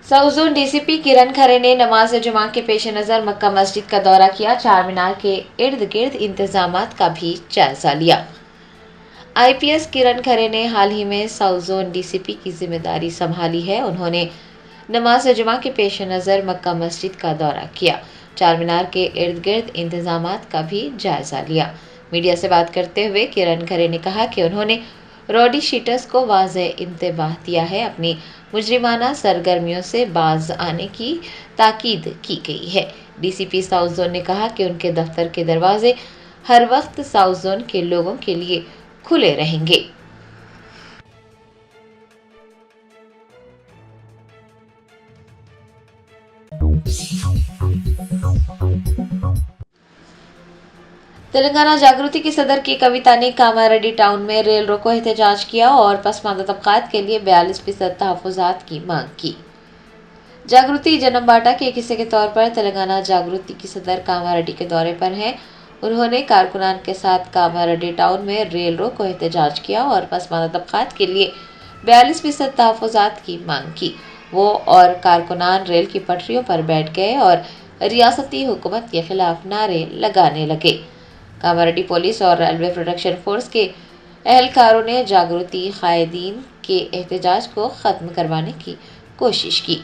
South zone DCP किरण खरे ने नमाज जुमा के पेश नज़र मक्का मस्जिद का दौरा किया। चार मीनार के इर्द गिर्द इंतजामात का भी जायजा लिया। आईपीएस किरण खरे ने हाल ही में साउथ जोन डीसीपी की जिम्मेदारी संभाली है। उन्होंने नमाज जुमा के पेश नज़र मक्का मस्जिद का दौरा किया। चार मीनार के इर्द गिर्द इंतजामात का भी जायजा लिया। मीडिया से बात करते हुए किरण खरे ने कहा कि उन्होंने रॉडी शीटर्स को वाज़ेह इंतबाह दिया है। अपनी मुजरिमाना सरगर्मियों से बाज आने की ताकीद की गई है। डीसीपी साउथ जोन ने कहा कि उनके दफ्तर के दरवाजे हर वक्त साउथ जोन के लोगों के लिए खुले रहेंगे। तेलंगाना जागृति की सदर की कविता ने कामारेड्डी टाउन में रेल रोको एहतजाज किया और पसमानदा तबकात के लिए 42% तहफ़्फ़ुज़ात की मांग की। जागृति जन्म बाटा के एक हिस्से के तौर पर तेलंगाना जागृति की सदर कामारेड्डी के दौरे पर हैं। उन्होंने कारकुनान के साथ कामारेड्डी टाउन में रेल रोको एहतजाज किया और पसमानदा तबकात के लिए 42% तहफ़्फ़ुज़ात की मांग की। वो और कारकुनान रेल की पटरियों पर बैठ गए और रियासती हुकूमत के खिलाफ नारे लगाने लगे। कामारेड्डी पुलिस और रेलवे प्रोटेक्शन फोर्स के एहलकारों ने जागृति कायदीन के एहतजाज को ख़त्म करवाने की कोशिश की।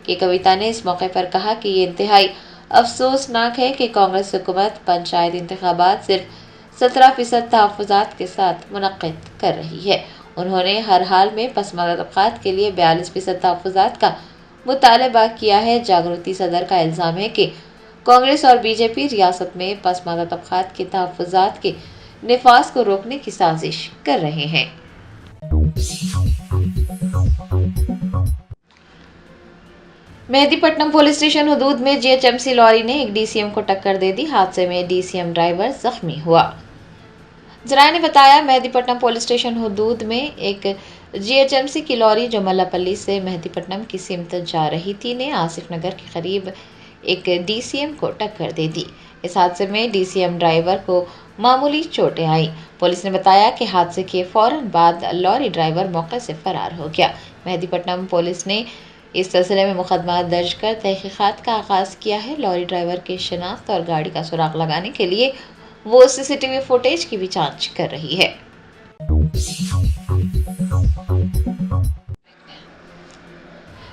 कि कविता ने इस मौके पर कहा कि ये इंतहाई अफसोसनाक है कि कांग्रेस हुकूमत पंचायत इंतखाबात सिर्फ 17% तहफ़्फ़ुज़ात के साथ मुनक़्क़िद कर रही है। उन्होंने हर हाल में पसमानदा तबकात के लिए 42% तहफ़्फ़ुज़ात का मुतालबा किया है। जागृति सदर का इल्ज़ाम है कि कांग्रेस और बीजेपी रियासत में पसमानदा तबकात के तहफ़्फ़ुज़ात के निफाज को रोकने की साजिश कर रहे हैं। मेहदीपट्टनम पुलिस स्टेशन हुदूद में जीएचएमसी लॉरी ने एक डीसीएम को टक्कर दे दी। हादसे में डीसीएम ड्राइवर जख्मी हुआ। जराये ने बताया मेहदीपट्टनम पुलिस स्टेशन हुदूद में एक जीएचएमसी की लॉरी जो मल्लापल्ली से मेहदीपट्टनम की सिमत जा रही थी ने आसिफ नगर के करीब एक डीसीएम को टक्कर दे दी। इस हादसे में डीसीएम ड्राइवर को मामूली चोटें आई। पुलिस ने बताया कि हादसे के फौरन बाद लॉरी ड्राइवर मौके से फरार हो गया। मेहदीपट्टनम पुलिस ने इस सिलसिले में मुकदमा दर्ज कर तहकीकात का आगाज किया है। लॉरी ड्राइवर की शिनाख्त और गाड़ी का सुराग लगाने के लिए वो सीसीटीवी फुटेज की भी जांच कर रही है।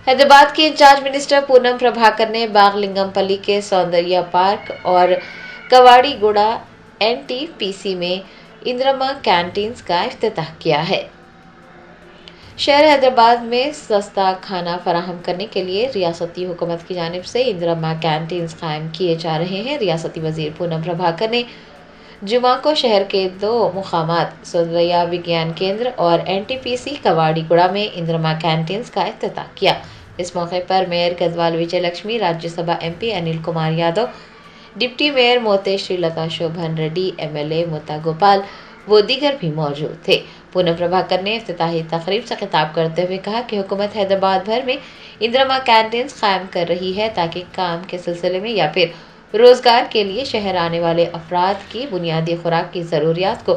हैदराबाद के इंचार्ज मिनिस्टर पूनम प्रभाकर ने बागलिंगमपल्ली के सौंदर्या पार्क और कवाड़ीगुड़ा एनटीपीसी में इंदिरमा कैंटीन्स का इफ्तिताह किया है। शहर हैदराबाद में सस्ता खाना फराहम करने के लिए रियासती हुकूमत की जानिब से इंदिरमा कैंटीन्स कायम किए जा रहे हैं। रियासती वजीर पूनम प्रभाकर ने जुमा को शहर के 2 मुकामात सौंदर्या विज्ञान केंद्र और एनटीपीसी कवाड़ीगुड़ा में इंदिरमा कैंटीन्स का इफ्तिताह किया। इस मौके पर mayor Gadwal Vijay Lakshmi, Rajya Sabha MP Anil Kumar Yadav, deputy mayor Mothe Srilatha Shobhan Reddy, MLA Motha Gopal वो दीगर भी मौजूद थे। पूनम प्रभाकर ने इफ्तिताही तकरीब से खिताब करते हुए कहा कि हुकूमत हैदराबाद भर में इंदिरमा कैंटीन्स कायम कर रही है ताकि काम के सिलसिले में या फिर रोजगार के लिए शहर आने वाले अफराद की बुनियादी खुराक की ज़रूरियात को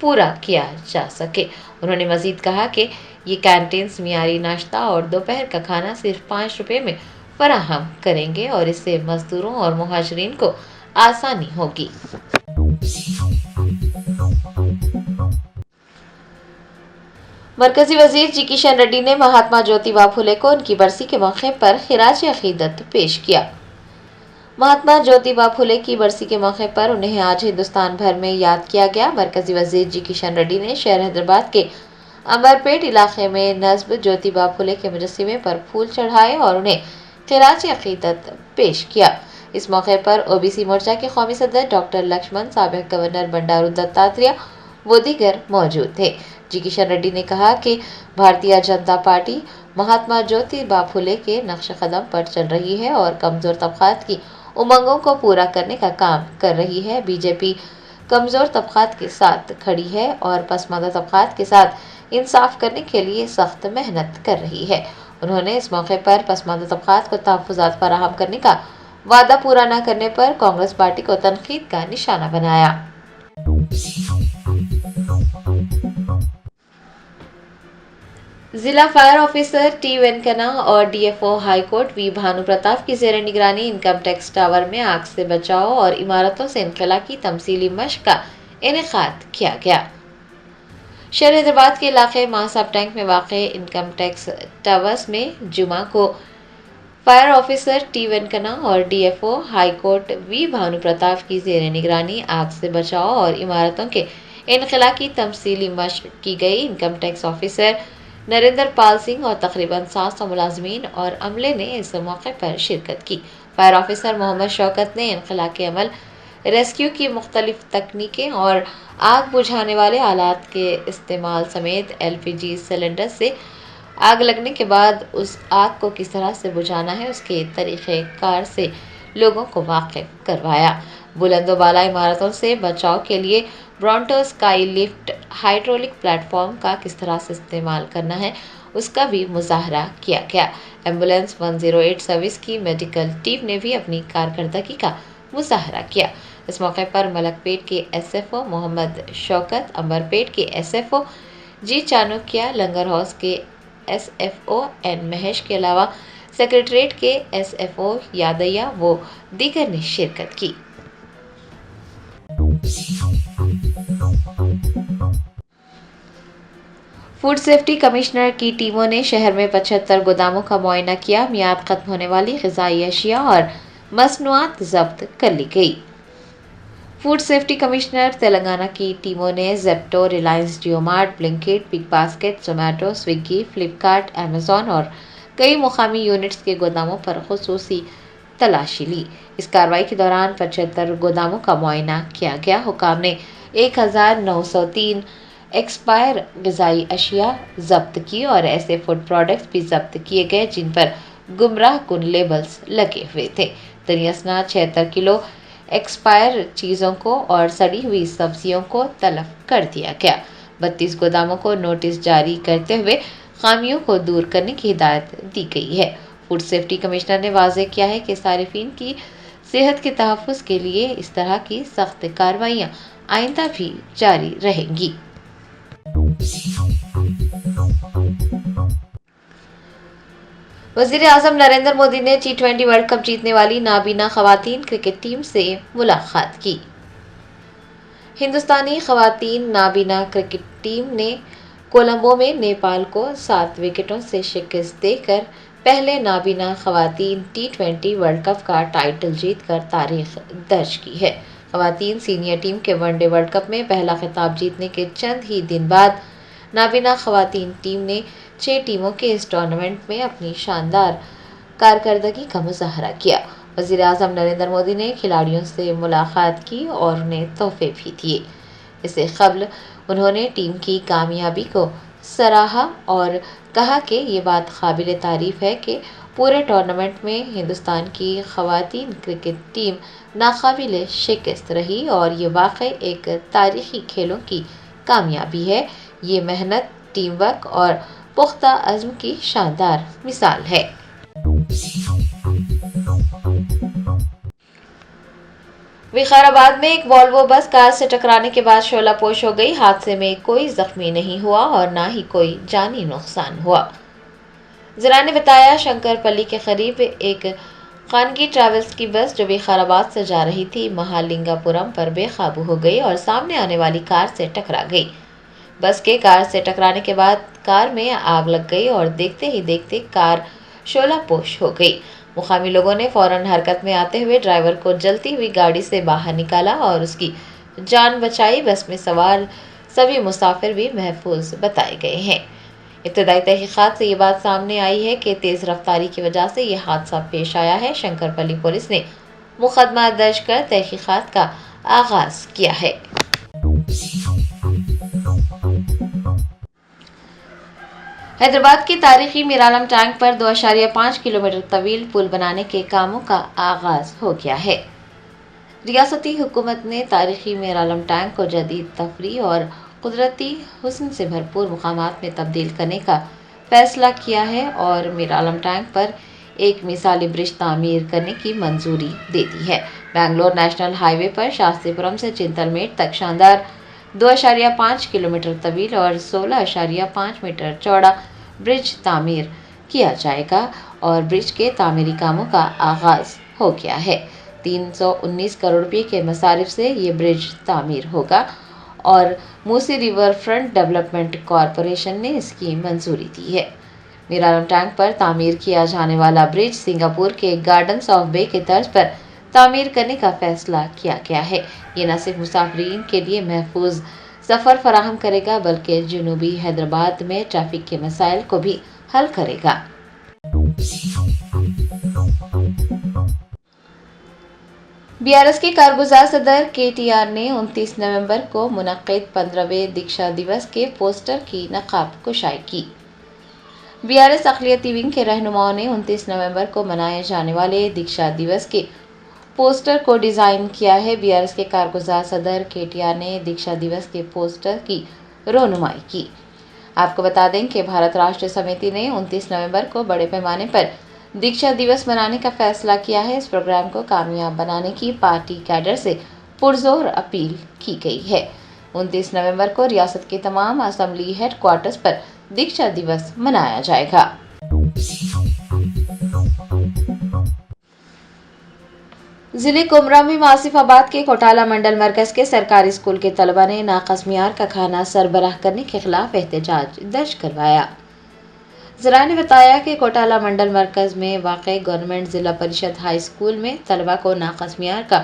पूरा किया जा सके। उन्होंने मजीद कहा कि ये कैंटीन्स मियारी नाश्ता और दोपहर का खाना सिर्फ 5 रुपये में फराहम करेंगे और इससे मजदूरों और मुहाजिरीन को आसानी होगी। मरकजी वजीर जी किशन रेड्डी ने महात्मा ज्योतिबा फुले को उनकी बरसी के मौके पर खिराज अकीदत पेश किया। महात्मा ज्योतिबा फुले की बरसी के मौके पर उन्हें आज हिंदुस्तान भर में याद किया गया। मरकजी वजीर जी किशन रेड्डी ने शहर हैदराबाद के अंबरपेट इलाके में नस्ब ज्योतिबा फुले के मुजस्सिमे पर फूल चढ़ाए और उन्हें खिराज अकीदत पेश किया। इस मौके पर ओबीसी मोर्चा के कौमी सदर डॉक्टर लक्ष्मण, साबिक गवर्नर बंडारू दत्तात्रेय वो दीगर मौजूद थे। जी किशन रेड्डी ने कहा कि भारतीय जनता पार्टी महात्मा ज्योतिबा फुले के नक्श कदम पर चल रही है और कमजोर तबकात की उमंगों को पूरा करने का काम कर रही है। बीजेपी कमजोर तबकात के साथ खड़ी है और पसमानदा तबकात के साथ इंसाफ करने के लिए सख्त मेहनत कर रही है। उन्होंने इस मौके पर पसमानदा तबकात को तहफ़्फ़ुज़ात फराहम करने का वादा पूरा न करने पर कांग्रेस पार्टी को तनकीद का निशाना बनाया। जिला फायर ऑफिसर टी वेंकना और DFO high court V Bhanu Pratap की जेर निगरानी इनकम टैक्स टावर में आग से बचाव और इमारतों से इनखला की तमसीली मशक का इनेकाद किया गया। शहर हैदराबाद के इलाके महासाब टैंक में वाक़े इनकम टैक्स टावर्स में जुमा को फायर ऑफिसर टी वेंकना और DFO high court V Bhanu Pratap की जेर निगरानी आग से बचाव और इमारतों के इनखला की तमसीली मशक की गई। Income tax officer Narendra Pal Singh और तकरीबन 700 मुलाजमीन और अमले ने इस मौके पर शिरकत की। फायर ऑफिसर मोहम्मद शौकत ने इनखला के अमल, रेस्क्यू की मुख्तलिफ तकनीकें और आग बुझाने वाले आलात के इस्तेमाल समेत एलपीजी सिलेंडर से आग लगने के बाद उस आग को किस तरह से बुझाना है उसके तरीक़ेकार से लोगों को वाकिफ करवाया। बुलंदोबाला इमारतों से बचाव के लिए bronto sky lift hydraulic platform का किस तरह से इस्तेमाल करना है उसका भी मुजाहरा किया गया। एम्बुलेंस 108 सर्विस की मेडिकल टीम ने भी अपनी कारकर्दगी का मुजाहरा किया। इस मौके पर मलकपेट के एसएफओ मोहम्मद शौकत, अंबरपेट के एसएफओ जी चाणक्या, लंगर हाउस के एसएफओ एन महेश के अलावा सेक्रेटरीट के एसएफओ यादయ్య व दीगर ने शिरकत की। फूड सेफ्टी कमिश्नर की टीमों ने शहर में 75 गोदामों का मुआयना किया। मियाद खत्म होने वाली ग़िज़ाई अशिया और मसनूआत जब्त कर ली गई। फूड सेफ्टी कमिश्नर तेलंगाना की टीमों ने Zepto, Reliance JioMart, Blinkit, big basket, Zomato, Swiggy, Flipkart, Amazon और कई मुकामी यूनिट्स के गोदामों पर खुसूसी तलाशी ली। इस कार्रवाई के दौरान 75 गोदामों का मुआयना किया गया। हुकाम ने 1903 एक्सपायर ग़िज़ाई अशिया जब्त की और ऐसे फूड प्रोडक्ट्स भी जब्त किए गए जिन पर गुमराह कुन लेबल्स लगे हुए थे। दरियासना 76 किलो एक्सपायर चीज़ों को और सड़ी हुई सब्जियों को तलब कर दिया गया। 32 गोदामों को नोटिस जारी करते हुए खामियों को दूर करने की हिदायत दी गई है। फूड सेफ्टी कमिश्नर ने वाज़ेह किया है कि सारिफीन की सेहत के तहफ़्फ़ुज़ के लिए इस तरह की सख्त कार्रवाइयाँ आइंदा भी जारी रहेंगी। वज़ीर आज़म नरेंद्र मोदी ने T20 वर्ल्ड कप जीतने वाली नाबीना ख़वातीन क्रिकेट टीम से मुलाकात की। हिंदुस्तानी ख़वातीन नाबीना क्रिकेट टीम ने कोलंबो में नेपाल को 7 विकेटों से शिकस्त देकर पहले नाबीना ख़वातीन T20 वर्ल्ड कप का टाइटल जीतकर तारीख दर्ज की है। ख़वातीन सीनियर टीम के वनडे वर्ल्ड कप में पहला खिताब जीतने के चंद ही दिन बाद नाबीना ख़वातीन टीम ने 6 टीमों के इस टूर्नामेंट में अपनी शानदार कारकर्दगी का मुजाहरा किया। वज़ीर आज़म नरेंद्र मोदी ने खिलाड़ियों से मुलाकात की और उन्हें तोहफे भी दिए। इससे क़ब्ल उन्होंने टीम की कामयाबी को सराहा और कहा कि ये बात काबिल तारीफ़ है कि पूरे टूर्नामेंट में हिंदुस्तान की ख़वातीन क्रिकेट टीम नाकाबिल शिकस्त रही और ये वाक़ई एक तारीख़ी खेलों की कामयाबी है। ये मेहनत, टीम वर्क और पुख्ता अज़्म की शानदार मिसाल है। विकाराबाद में एक वॉल्वो बस कार से टकराने के बाद शोलापोश हो गई। हादसे में कोई जख्मी नहीं हुआ और ना ही कोई जानी नुकसान हुआ। ज़रा ने बताया, शंकरपल्ली के करीब एक खानगी ट्रैवल्स की बस जो विकाराबाद से जा रही थी महालिंगापुरम पर बेकाबू हो गई और सामने आने वाली कार से टकरा गई। बस के कार से टकराने के बाद कार में आग लग गई और देखते ही देखते कार शोलापोश हो गई। मुकामी लोगों ने फौरन हरकत में आते हुए ड्राइवर को जलती हुई गाड़ी से बाहर निकाला और उसकी जान बचाई। बस में सवार सभी मुसाफिर भी महफूज बताए गए हैं। इब्तदाई तहकीकात से ये बात सामने आई है कि तेज़ रफ्तारी की वजह से ये हादसा पेश आया है। शंकरपल्ली पुलिस ने मुकदमा दर्ज कर तहकीकात का आगाज किया है। हैदराबाद के तारीखी मीरालम टैंक पर 2.5 किलोमीटर तवील पुल बनाने के कामों का आगाज हो गया है। रियासती हुकूमत ने तारीखी मीरालम टैंक को जदीद तफरीह और कुदरती हुस्न से भरपूर मुकामात में तब्दील करने का फैसला किया है और मीरालम टैंक पर एक मिसाली ब्रिज तामीर करने की मंजूरी दे दी है। बेंगलोर नेशनल हाईवे पर शास्त्रीपुरम से चिंतलमेट तक शानदार 2.5 किलोमीटर तवील और 16.5 मीटर चौड़ा ब्रिज तामीर किया जाएगा और ब्रिज के तामीरी कामों का आगाज हो गया है। 319 करोड़ रुपए के मसारिफ से ये ब्रिज तामीर होगा और Musi river front development corporation ने इसकी मंजूरी दी है। मीरारम टैंक पर तामीर किया जाने वाला ब्रिज सिंगापुर के गार्डन्स ऑफ बे के तर्ज पर तामीर करने का फैसला किया गया है। ये न सिर्फ मुसाफिरीन के लिए महफूज सफ़र फराहम करेगा बल्कि जनूबी हैदराबाद में ट्रैफिक के मसाइल को भी हल करेगा। बीआरएस के कारगुजार सदर केटीआर ने 29 नवंबर को मुनक्किद 15वें दीक्षा दिवस के पोस्टर की नकाब कुशाई की। बीआरएस अक़लियती विंग के रहनुमाओं ने 29 नवंबर को मनाए जाने वाले दीक्षा दिवस के पोस्टर को डिज़ाइन किया है। बीआरएस के कारगुजार सदर केटीआर ने दीक्षा दिवस के पोस्टर की रोनुमाई की। आपको बता दें कि भारत राष्ट्र समिति ने 29 नवंबर को बड़े पैमाने पर दीक्षा दिवस मनाने का फैसला किया है। इस प्रोग्राम को कामयाब बनाने की पार्टी कैडर से पुरजोर अपील की गई है। 29 नवंबर को रियासत के तमाम असेंबली हेडक्वार्टर्स पर दीक्षा दिवस मनाया जाएगा। जिले कुमरा में आसिफाबाद के कोटाला मंडल मरकज के सरकारी स्कूल के तलबा ने नाक़स मियार का खाना सरबराह करने के खिलाफ एहतजाज दर्ज करवाया। ज़राए ने बताया कि कोटाला मंडल मरकज में वाक़ गवर्नमेंट ज़िला परिषद हाई स्कूल में तलबा को नाक़स मियार का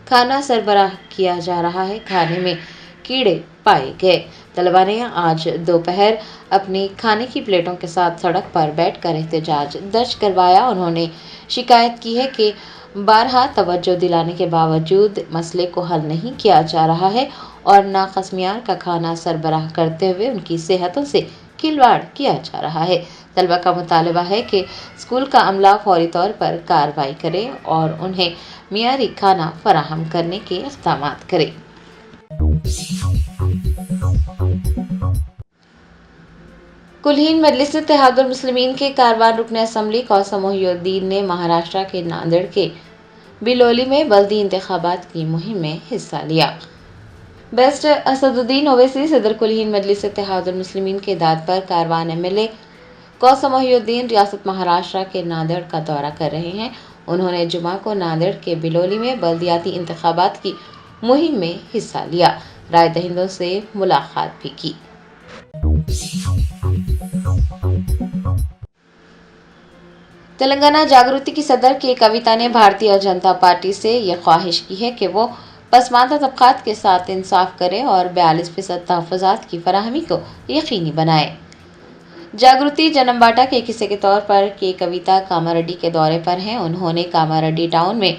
खाना सरबराह किया जा रहा है। खाने में कीड़े पाए गए। तलबा ने आज दोपहर अपनी खाने की प्लेटों के साथ सड़क पर बैठकर एहतजाज दर्ज करवाया। उन्होंने शिकायत की है कि बारहा तवज्जो दिलाने के बावजूद मसले को हल नहीं किया जा रहा है और नाक़स मियार का खाना सरबराह करते हुए उनकी सेहतों से खिलवाड़ किया जा रहा है। तलबा का मुतालबा है कि स्कूल का अमला फौरी तौर पर कार्रवाई करे और उन्हें मियारी खाना फराहम करने के इक़दाम करे। कुलहीन मजलिस इत्तेहादुल मुस्लिमीन के कारवान रुकन असम्बली कौसम मोहिउद्दीन ने महाराष्ट्र के नांदेड़ के बिलोली में बल्दी इंतखाबात की मुहिम में हिस्सा लिया। बेस्ट असदुद्दीन ओवैसी सदर कुलहीन मजलिस इत्तेहादुल मुस्लिमीन के दाद पर कारवान एमएलए कौसम मोहिउद्दीन रियासत महाराष्ट्र के नांदेड़ का दौरा कर रहे हैं। उन्होंने जुमा को नांदेड़ के बिलोली में बल्दियाती इंतखाबात की मुहिम में हिस्सा लिया। राय दहिंदों से मुलाकात भी की। तेलंगाना जागृति की सदर के कविता ने भारतीय जनता पार्टी से यह ख्वाहिश की है कि वो पसमानदा तबकात के साथ इंसाफ करे और 42% तहफ़्फ़ुज़ात की फराहमी को यकीनी बनाए। जागृति जनमबाटा के किस्से के तौर पर के कविता कामारेड्डी के दौरे पर हैं। उन्होंने कामारेड्डी टाउन में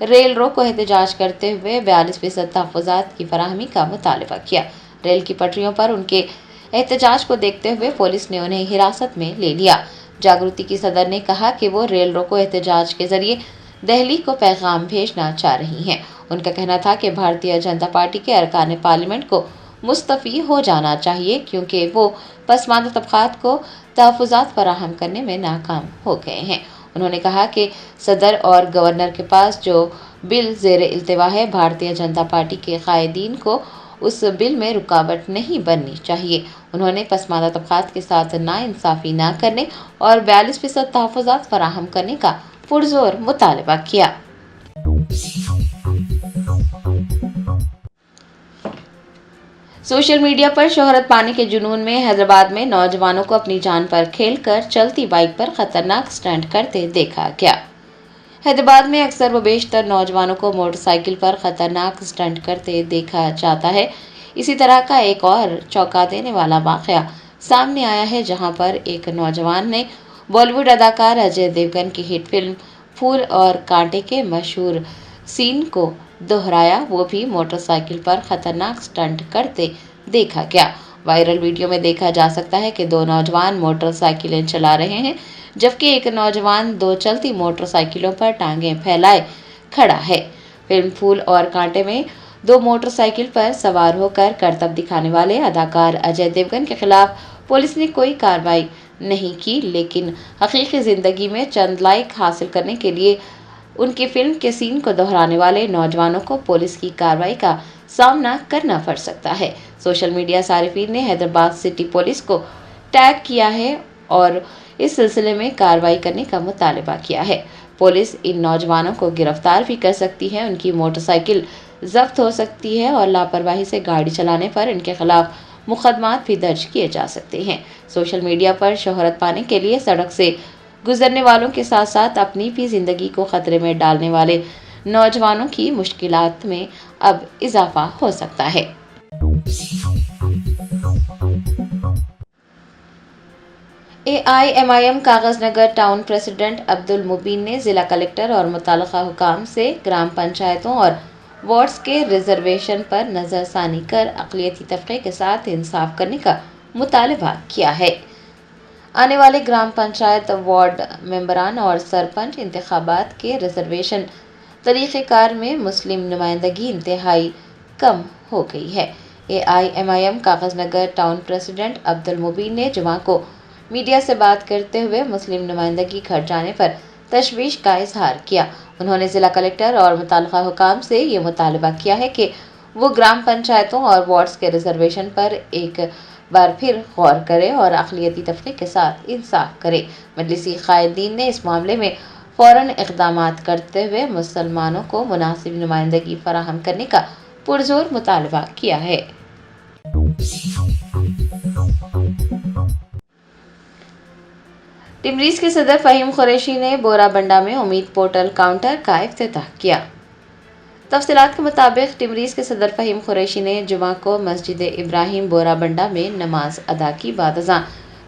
रेल रोक को एहतजाज करते हुए 42% तहफ़्फ़ुज़ात की फराहमी का मुतालबा किया। रेल की पटरियों पर उनके एहतजाज को देखते हुए पुलिस ने उन्हें हिरासत में ले लिया। जागृति की सदर ने कहा कि वो रेल रोको एहतजाज के जरिए दिल्ली को पैगाम भेजना चाह रही हैं। उनका कहना था कि भारतीय जनता पार्टी के अरकान पार्लियामेंट को मुस्तफ़ी हो जाना चाहिए क्योंकि वो पसमानदा तबकात को तहफ़्फ़ुज़ात फराहम करने में नाकाम हो गए हैं। उन्होंने कहा कि सदर और गवर्नर के पास जो बिल ज़ेर इल्तिवा है, भारतीय जनता पार्टी के कायदीन को उस बिल में रुकावट नहीं बननी चाहिए। उन्होंने पसमानदा तबकात के साथ नाइंसाफ़ी न करने और 42% तहफ़्फ़ुज़ात फराहम करने का पुरज़ोर मुतालबा किया। सोशल मीडिया पर शोहरत पाने के जुनून में हैदराबाद में नौजवानों को अपनी जान पर खेलकर चलती बाइक पर खतरनाक स्टंट करते देखा गया। हैदराबाद में अक्सर व बेशतर नौजवानों को मोटरसाइकिल पर खतरनाक स्टंट करते देखा जाता है। इसी तरह का एक और चौंका देने वाला वाक़या सामने आया है जहां पर एक नौजवान ने बॉलीवुड अदाकार अजय देवगन की हिट फिल्म फूल और कांटे के मशहूर सीन को दोहराया, वो भी मोटरसाइकिल पर खतरनाक स्टंट करते देखा गया। वायरल वीडियो में देखा जा सकता है कि दो नौजवान मोटरसाइकिलें चला रहे हैं जबकि एक नौजवान दो चलती मोटरसाइकिलों पर टांगें फैलाए खड़ा है। फिल्म फूल और कांटे में दो मोटरसाइकिल पर सवार होकर करतब दिखाने वाले अदाकार अजय देवगन के खिलाफ पुलिस ने कोई कार्रवाई नहीं की, लेकिन हकीकी जिंदगी में चंद लाइक हासिल करने के लिए उनकी फिल्म के सीन को दोहराने वाले नौजवानों को पुलिस की कार्रवाई का सामना करना पड़ सकता है। सोशल मीडिया सारिफीन ने हैदराबाद सिटी पुलिस को टैग किया है اور اس سلسلے میں کارروائی کرنے کا مطالبہ کیا ہے۔ پولیس ان نوجوانوں کو گرفتار بھی کر سکتی ہے، ان کی موٹر سائیکل ضبط ہو سکتی ہے اور لاپرواہی سے گاڑی چلانے پر ان کے خلاف مقدمات بھی درج کیے جا سکتے ہیں۔ سوشل میڈیا پر شہرت پانے کے لیے سڑک سے گزرنے والوں کے ساتھ ساتھ اپنی بھی زندگی کو خطرے میں ڈالنے والے نوجوانوں کی مشکلات میں اب اضافہ ہو سکتا ہے۔ AIMIM کاغذ نگر ٹاؤن پریزیڈنٹ عبدالمبین نے ضلع کلکٹر اور متعلقہ حکام سے گرام پنچایتوں اور وارڈز کے ریزرویشن پر نظر ثانی کر اقلیتی طبقے کے ساتھ انصاف کرنے کا مطالبہ کیا ہے۔ آنے والے گرام پنچایت، وارڈ ممبران اور سرپنچ انتخابات کے ریزرویشن طریقہ کار میں مسلم نمائندگی انتہائی کم ہو گئی ہے۔ AIMIM کاغذ نگر ٹاؤن پریزیڈنٹ عبدالمبین نے جمعہ کو میڈیا سے بات کرتے ہوئے مسلم نمائندگی گھٹ جانے پر تشویش کا اظہار کیا۔ انہوں نے ضلع کلکٹر اور متعلقہ حکام سے یہ مطالبہ کیا ہے کہ وہ گرام پنچایتوں اور وارڈز کے ریزرویشن پر ایک بار پھر غور کرے اور اقلیتی طبقے کے ساتھ انصاف کرے۔ مجلسی قائدین نے اس معاملے میں فوراً اقدامات کرتے ہوئے مسلمانوں کو مناسب نمائندگی فراہم کرنے کا پرزور مطالبہ کیا ہے۔ ٹمریز کے صدر فہیم قریشی نے بورا بنڈا میں امید پورٹل کاؤنٹر کا افتتاح کیا۔ تفصیلات کے مطابق ٹمریز کے صدر فہیم قریشی نے جمعہ کو مسجد ابراہیم بورا بنڈا میں نماز ادا کی۔ بعد ازاں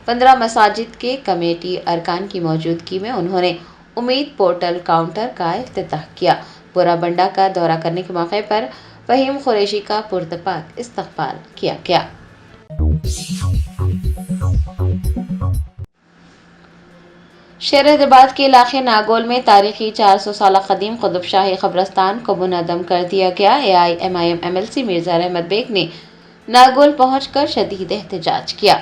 15 مساجد کے کمیٹی ارکان کی موجودگی میں انہوں نے امید پورٹل کاؤنٹر کا افتتاح کیا۔ بورا بنڈا کا دورہ کرنے کے موقع پر فہیم قریشی کا پرتپاک استقبال کیا گیا۔ شہر حیدرآباد کے علاقے ناگول میں تاریخی 400 سالہ قدیم قطب شاہی قبرستان کو منہدم کر دیا گیا۔ AIMIM MLC مرزا رحمت بیگ نے ناگول پہنچ کر شدید احتجاج کیا۔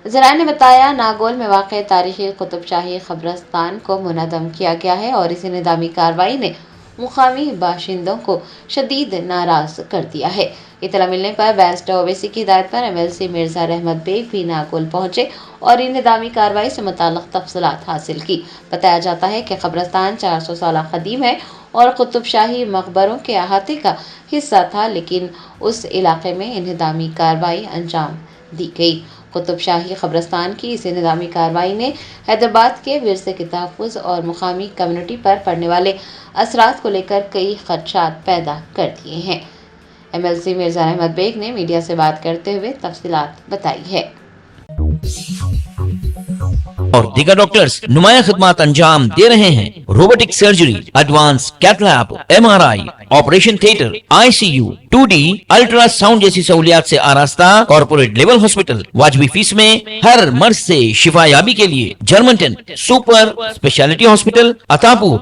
ذرائع نے بتایا، ناگول میں واقع تاریخی قطب شاہی قبرستان کو منہدم کیا گیا ہے اور اس انہدامی کارروائی نے مقامی باشندوں کو شدید ناراض کر دیا ہے۔ اطلاع ملنے پر بیرسٹر اویسی کی ہدایت پر MLC مرزا رحمت بیگ بھی ناگول پہنچے اور انہدامی کارروائی سے متعلق تفصیلات حاصل کی۔ بتایا جاتا ہے کہ قبرستان 400 سالہ قدیم ہے اور قطب شاہی مقبروں کے احاطے کا حصہ تھا، لیکن اس علاقے میں انہدامی کارروائی انجام دی گئی۔ قطب شاہی قبرستان کی اس انہدامی کارروائی نے حیدرآباد کے ورثے کے تحفظ اور مقامی کمیونٹی پر پڑنے والے اثرات کو لے کر کئی خدشات پیدا کر دیے ہیں۔ MLC مرزا رحمت بیگ نے میڈیا سے بات کرتے ہوئے تفصیلات بتائی ہے۔ اور دیگر ڈاکٹرز نمایاں خدمات انجام دے رہے ہیں۔ Robotic surgery, advance cath lab, MRI، operation theatre, ICU، 2D ultra sound جیسی سہولیات سے آراستہ کارپوریٹ لیول ہاسپٹل۔ واجبی فیس میں ہر مرض سے شفا یابی کے لیے Germanten super speciality hospital, Attapur